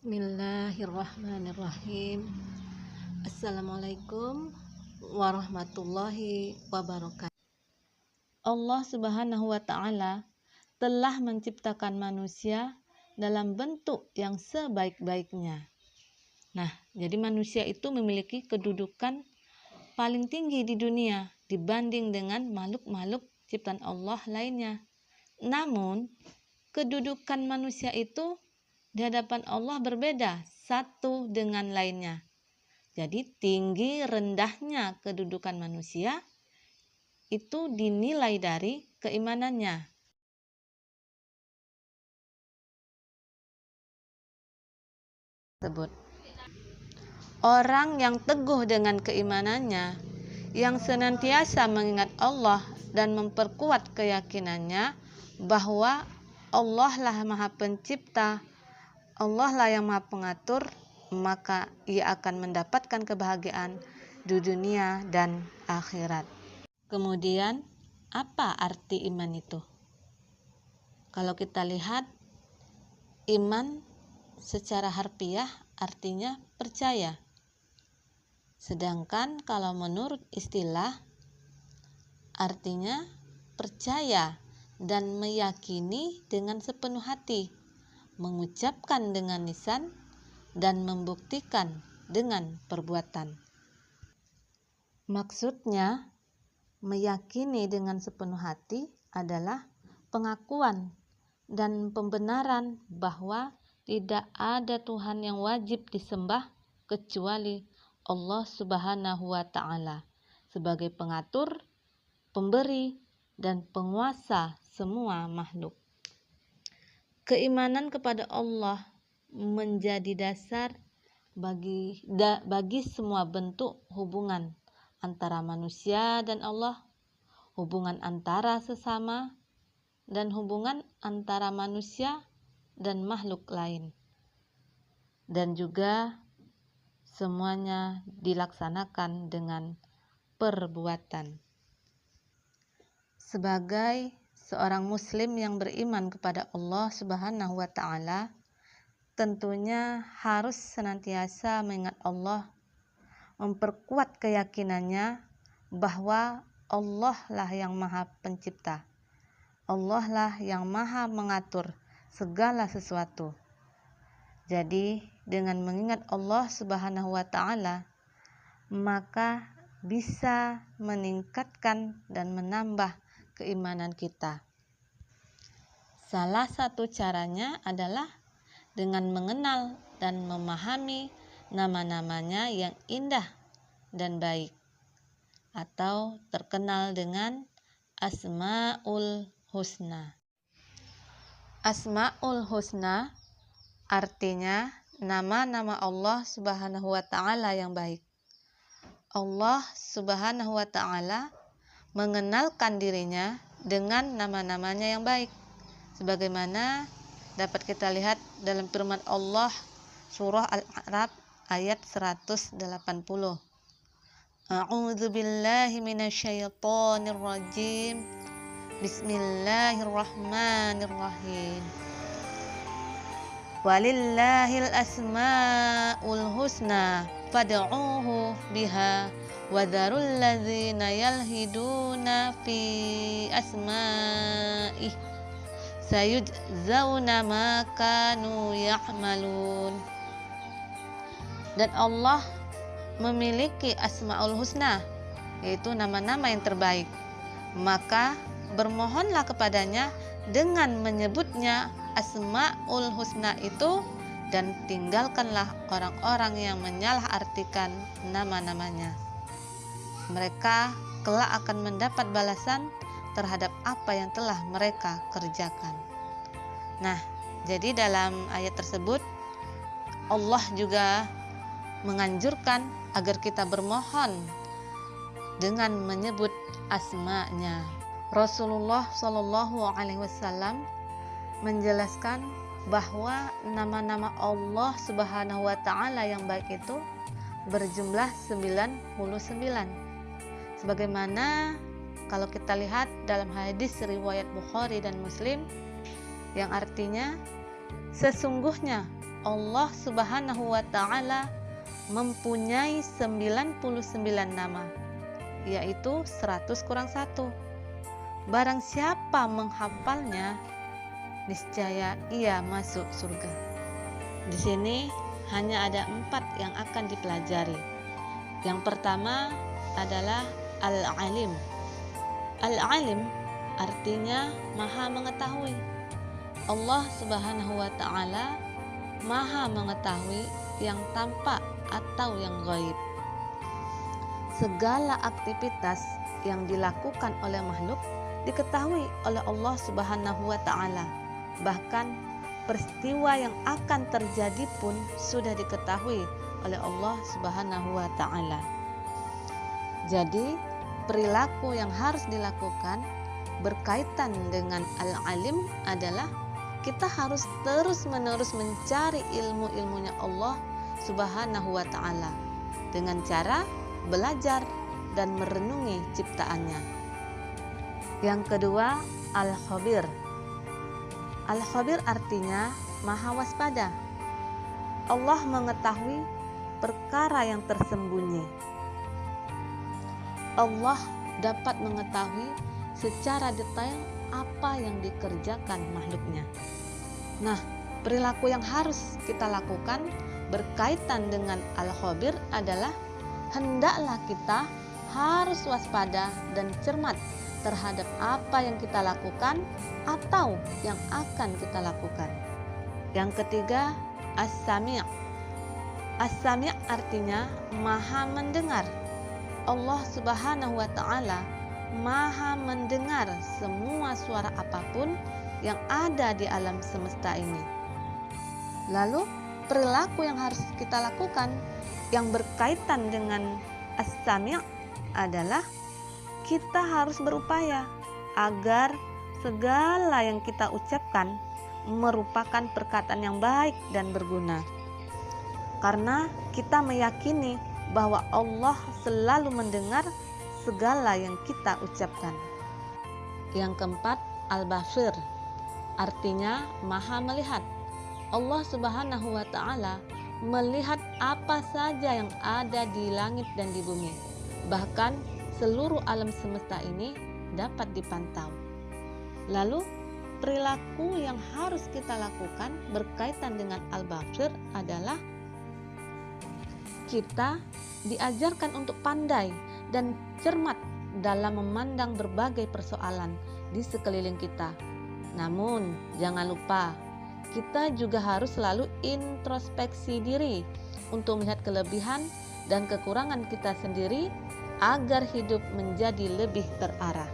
Bismillahirrahmanirrahim. Assalamualaikum warahmatullahi wabarakatuh. Allah Subhanahu wa Ta'ala telah menciptakan manusia dalam bentuk yang sebaik-baiknya. Nah, jadi manusia itu memiliki kedudukan paling tinggi di dunia dibanding dengan makhluk-makhluk ciptaan Allah lainnya. Namun, kedudukan manusia itu di hadapan Allah berbeda satu dengan lainnya. Jadi tinggi rendahnya kedudukan manusia itu dinilai dari keimanannya. Orang yang teguh dengan keimanannya, yang senantiasa mengingat Allah dan memperkuat keyakinannya bahwa Allah lah Maha Pencipta, Allah lah yang Maha Pengatur, maka ia akan mendapatkan kebahagiaan di dunia dan akhirat. Kemudian, apa arti iman itu? Kalau kita lihat, iman secara harfiah artinya percaya. Sedangkan kalau menurut istilah, artinya percaya dan meyakini dengan sepenuh hati, mengucapkan dengan lisan, dan membuktikan dengan perbuatan. Maksudnya, meyakini dengan sepenuh hati adalah pengakuan dan pembenaran bahwa tidak ada Tuhan yang wajib disembah kecuali Allah Subhanahu wa Ta'ala sebagai pengatur, pemberi, dan penguasa semua makhluk. Keimanan kepada Allah menjadi dasar bagi semua bentuk hubungan antara manusia dan Allah, hubungan antara sesama, dan hubungan antara manusia dan makhluk lain. Dan juga semuanya dilaksanakan dengan perbuatan. Sebagai seorang muslim yang beriman kepada Allah Subhanahu wa Ta'ala, tentunya harus senantiasa mengingat Allah, memperkuat keyakinannya bahwa Allah lah yang Maha Pencipta, Allah lah yang Maha Mengatur segala sesuatu. Jadi dengan mengingat Allah Subhanahu wa Ta'ala, maka bisa meningkatkan dan menambah keimanan kita. Salah satu caranya adalah dengan mengenal dan memahami nama-namanya yang indah dan baik, atau terkenal dengan Asma'ul Husna. Asma'ul Husna artinya nama-nama Allah Subhanahu wa Ta'ala yang baik. Allah Subhanahu wa Ta'ala mengenalkan dirinya dengan nama-namanya yang baik, sebagaimana dapat kita lihat dalam firman Allah surah Al-A'raf ayat 180. A'udzu billahi minasyaitonir rajim. Bismillahirrahmanirrahim. Walillahil asmaul husna fad'uuhu biha wadharul ladzina yalhiduna fi asma'ih sayujzauna ma kanu ya'malun. Dan Allah memiliki asmaul husna, yaitu nama-nama yang terbaik. Maka bermohonlah kepadanya dengan menyebutnya asmaul husna itu, dan tinggalkanlah orang-orang yang menyalahartikan nama-namanya. Mereka kelak akan mendapat balasan terhadap apa yang telah mereka kerjakan. Nah, jadi dalam ayat tersebut Allah juga menganjurkan agar kita bermohon dengan menyebut asma-Nya. Rasulullah Shallallahu Alaihi Wasallam menjelaskan bahwa nama-nama Allah Subhanahu wa Ta'ala yang baik itu berjumlah 99. Sebagaimana kalau kita lihat dalam hadis riwayat Bukhari dan Muslim, yang artinya sesungguhnya Allah Subhanahu wa Ta'ala mempunyai 99 nama, yaitu 100 kurang 1. Barang siapa menghafalnya, niscaya ia masuk surga. Di sini hanya ada 4 yang akan dipelajari. Yang pertama adalah Al-Alim. Al-Alim artinya maha mengetahui. Allah Subhanahu wa Ta'ala maha mengetahui yang tampak atau yang gaib. Segala aktivitas yang dilakukan oleh makhluk diketahui oleh Allah Subhanahu wa Ta'ala. Bahkan peristiwa yang akan terjadi pun sudah diketahui oleh Allah Subhanahu wa Ta'ala. Jadi, perilaku yang harus dilakukan berkaitan dengan Al-Alim adalah kita harus terus-menerus mencari ilmu-ilmunya Allah Subhanahu wa Ta'ala dengan cara belajar dan merenungi ciptaannya. Yang kedua, Al-Khabir. Al-Khabir artinya maha waspada. Allah mengetahui perkara yang tersembunyi. Allah dapat mengetahui secara detail apa yang dikerjakan makhluknya. Nah, perilaku yang harus kita lakukan berkaitan dengan Al-Khabir adalah hendaklah kita harus waspada dan cermat terhadap apa yang kita lakukan atau yang akan kita lakukan. Yang ketiga, As-Sami'. As-Sami' artinya maha mendengar. Allah Subhanahu wa Ta'ala maha mendengar semua suara apapun yang ada di alam semesta ini. Lalu perilaku yang harus kita lakukan yang berkaitan dengan As-Sami' adalah kita harus berupaya agar segala yang kita ucapkan merupakan perkataan yang baik dan berguna. Karena kita meyakini bahwa Allah selalu mendengar segala yang kita ucapkan. Yang keempat, Al-Basir. Artinya maha melihat. Allah Subhanahu wa Ta'ala melihat apa saja yang ada di langit dan di bumi. Bahkan seluruh alam semesta ini dapat dipantau. Lalu perilaku yang harus kita lakukan berkaitan dengan Al-Basir adalah kita diajarkan untuk pandai dan cermat dalam memandang berbagai persoalan di sekeliling kita. Namun, jangan lupa, kita juga harus selalu introspeksi diri untuk melihat kelebihan dan kekurangan kita sendiri agar hidup menjadi lebih terarah.